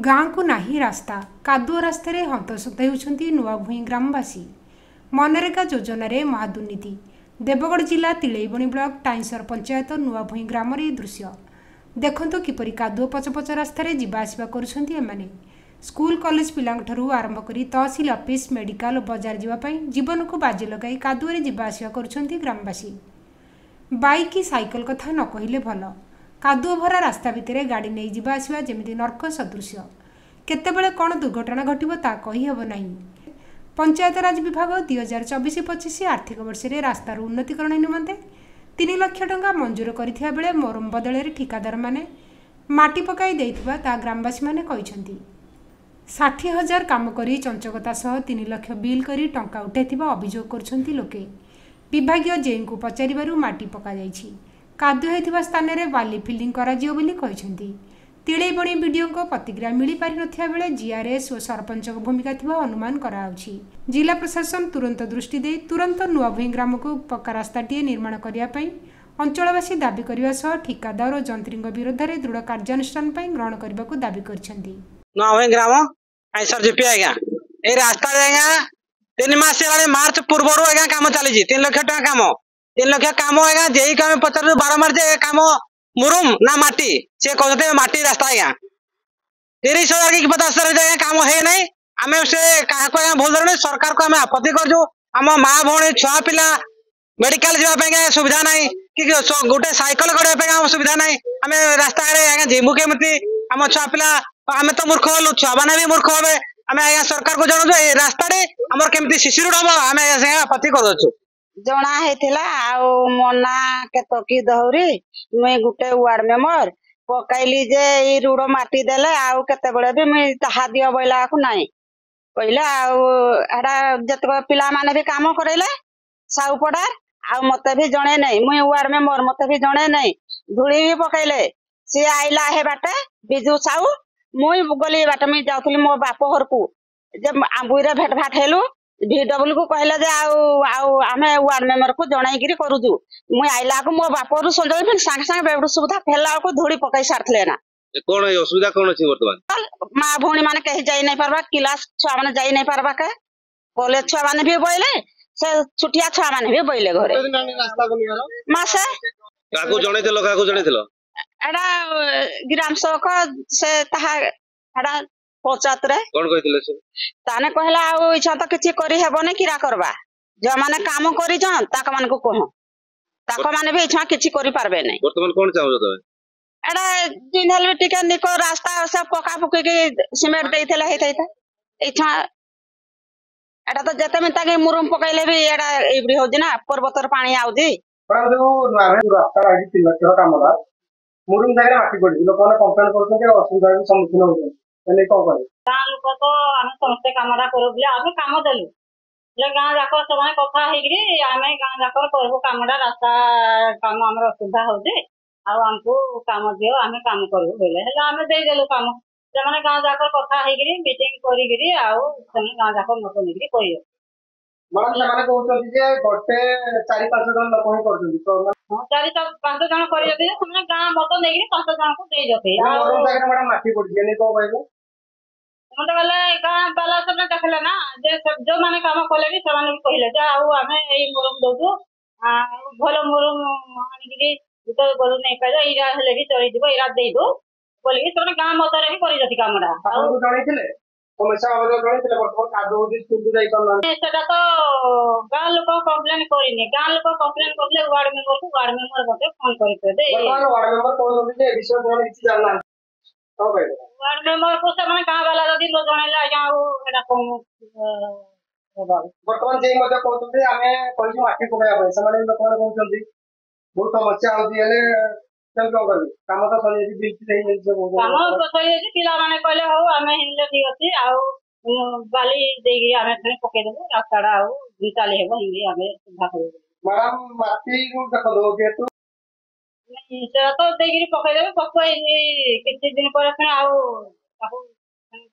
गाँ को नाही रास्ता कादुओ रास्तार हंतसंत होती नुआभूई ग्रामवासी। मनरेगा योजन महादुर्नीति। देवगढ़ जिला तिलैबणी ब्लॉक टाइंसर पंचायत नुआभूई ग्राम दृश्य देखु किपरि कादुओ पचपच रास्तार जावासवा करुँचे। स्कूल कॉलेज पिलांठू आरंभ कर तहसिल ऑफिस मेडिकल और बजार जावाई जीवन को बाजी लगाई कादुओ जावासवा करुँचे ग्रामवासी। बाइक कि साइकल कथा न कहले भल कादुओ भरा रास्ता भितर गाड़ी नहीं ଯିବା ଆସିବା ଯେମିତି ନର୍କ ସଦୃଶ୍ୟ। କେତେବେଳେ କ'ଣ ଦୁର୍ଘଟଣା ଘଟିବ ତା କହିହେବ ନାହିଁ। ପଞ୍ଚାୟତରାଜ ବିଭାଗ 2024-25 ଆର୍ଥିକ ବର୍ଷରେ ରାସ୍ତାର ଉନ୍ନତିକରଣ ନିମନ୍ତେ 3 ଲକ୍ଷ ଟଙ୍କା ମଞ୍ଜୁର କରିଥିବା ବେଳେ ମରମ ବଦଳରେ ଠିକାଦାରମାନେ ମାଟି ପକାଇ ଦେଇଥିବା ତା ଗ୍ରାମବାସୀମାନେ କହିଛନ୍ତି। 60,000 କାମ କରି ଚଞ୍ଚକତା ସହ 3 ଲକ୍ଷ ବିଲ୍ କରି ଟଙ୍କା ଉଠାଇଥିବା ଅଭିଯୋଗ କରୁଛନ୍ତି ଲୋକେ। विभागीय जेई को पचारू माटी पका जाइछि। कादुओ होइथिबा स्थान रे बाली फिलिंग करा जियो बोली कहिसेंती। तिलैबणी वीडियो को प्रतिक्रिया मिली पारि नथिया बेले जीआरएस और सरपंच भूमिका थिबा अनुमान कराउछि। जिला प्रशासन तुरंत दृष्टि दे तुरंत नुआभूई ग्राम को पक्का रास्ताटीए निर्माण करिया पई अंचलवासी दाबी करबा सह ठिकादार और जंत्रीଙ୍କ विरोध में दृढ़ कार्यानुष्ठान पई ग्रहण करबाकू दाबी करछंती। नुआभूई ग्राम आइसर जीपी आज्ञा ए रास्ता आज्ञा 3 मास मार्च पूर्व आज्ञा काम चली 3 लाख टका काम 3 लाख काम आज्ञा जेई काम पचार 12 मार्च काम मुरुम ना माटी से कहते माटी रास्ता आज्ञा 30,000 कि 50,000 काम है नहीं। आम से क्या भूल धरने सरकार को आम आपत्ति कर आम माँ भौणी छुआ पिला मेडिकल जावाई सुविधा ना कि गोटे साइकिल गढ़ा सुविधा ना आम रास्ता आज्ञा जीमु केमती आम छुआ पिला आम तो मूर्ख हलु छुआ मैंने भी मूर्ख हे आम आज्ञा सरकार को जनाऊँ रास्ता आमर केमती शिशिर हम आम आपत्ति कर जना हेथिला आउ मना केतकी दहुरी मुई गुटे वार्ड मेंबर पकाइली जे ई रुड़ो माटी देले आउ केते बेले भी मुई ताहा दियो बोला को नाही कहला आउ एडा जतक पिला माने भी काम करैले साउ पड़ार आउ मते भी जणे नाही मुई वार्ड मेंबर मते भी जणे नाही धुली भी पकाइले से आइला हे बाटे बिजू साउ मुई गली बाटे मुई जाउथली मो बाप घर को जे आंबुईरे भेट भाट हेलु VW को कहले जे आउ आमे वार्ड मेंबर को जणाई करूजु मुई आइला को मो बापर संजय फिर सांगे सांगे बेबड़ सुविधा फेला को धोड़ी पकाई सारथले ना कोन असुविधा कोन अछि वर्तमान मां भौणी माने कहि जाई नै परबा क्लास छुआ माने जाई नै परबा के कॉलेज छुआ माने भी बोइले से छुटिया छुआ माने भी बोइले घरे मासे काको जणैथिलो एडा ग्राम सेवक से ताहा एडा पंचायत रे कोन कहितले से ताने कहला आ इछा तो किछि करि हेबने किरा करबा जो माने काम करि जन ताक मान को कहो ताक माने भी इछा किछि करि पारबे नै। वर्तमान कोन चाहौ तबे एडा जिनहल भी टिके निको रास्ता सब पका पुके के सीमेंट देइथले हेतैता इछा एडा तो जते में ताके मुरुम पकाइले भी एडा इबडी होजी ना पर्वतर पानी आउजी परंतु नामे रास्ता राजी 3 लाख कामला मुरुम जागे माटी पड़ी लोक माने कंप्लेंट करछन जे असुविधा के सम्मुखीन होछन एने को करे गाँ लोक तो आम समस्त कामटा करू आम काम देलु गाँ जाक सब कथा आम गाँ जाक करू कामटा रास्ता काम आम असुविधा होचे आमको काम दियो आम काम करू बोले आम देदेलु काम से गाँ जाक कथा मीटिंग करी गाँ जाक मत नहीं कह मैडम से कहते जे गोटे 4-5 जन लोक ही करछन तो 4-5 जन कर गाँ मत नहीं 5 जन को दे जते मैडम माटी पड़ी एने को कहले मत गले गाँ बाला सब देखले ना जे जो माने काम कले भी से कहले जे आम यही मुरुम दौचु भल मुरुम आनिकी तो गरु नहीं पाए इरा हेले भी चली जीव इरा दे दो बोली से गाँ मतरे भी कर कामटा समस्या सेटा तो गाँ लोक कम्प्लेन करनी गाँ लोक कम्प्लेन करले वार्ड मेंबर मते फोन करते वार्ड मेंबर को से गाँ वाला जदि जनइला आज्ञा बर्तमान जे मते कहते आमे कहि माटी पकाया से माने लोक माने कहउछंती बहुत समस्या होती है काम तो सही काम सही पिला माने कहले हो आमे हिंले ठीक अछि आ बाली देगी आमे थने पके देबो रास्ताडा आ निकाले हेबो हिंगे आमे सुधा करबो मैडम माटी को देखो दो के तो नहीं से तो देगी पके देबो पकई किछि दिन पर फिर आ ताको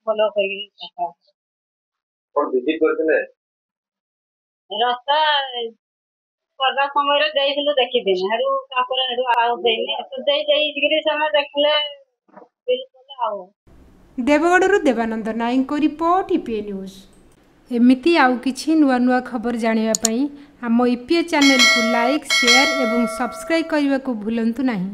फॉलो करी और विजिट करथले रास्ता पर्दा समय रे देइलु देखि दिन हेडू तापर हेडू आउ देइने तो देइ समय देखले बिल्कुल आउ Deogarh Devanand Naik report EPA news. एमिती आउ किछि नुआ नुआ खबर जानिबा पई आम ईपीए चैनल को लाइक शेयर एवं सब्सक्राइब करने को भूलंतु नहीं।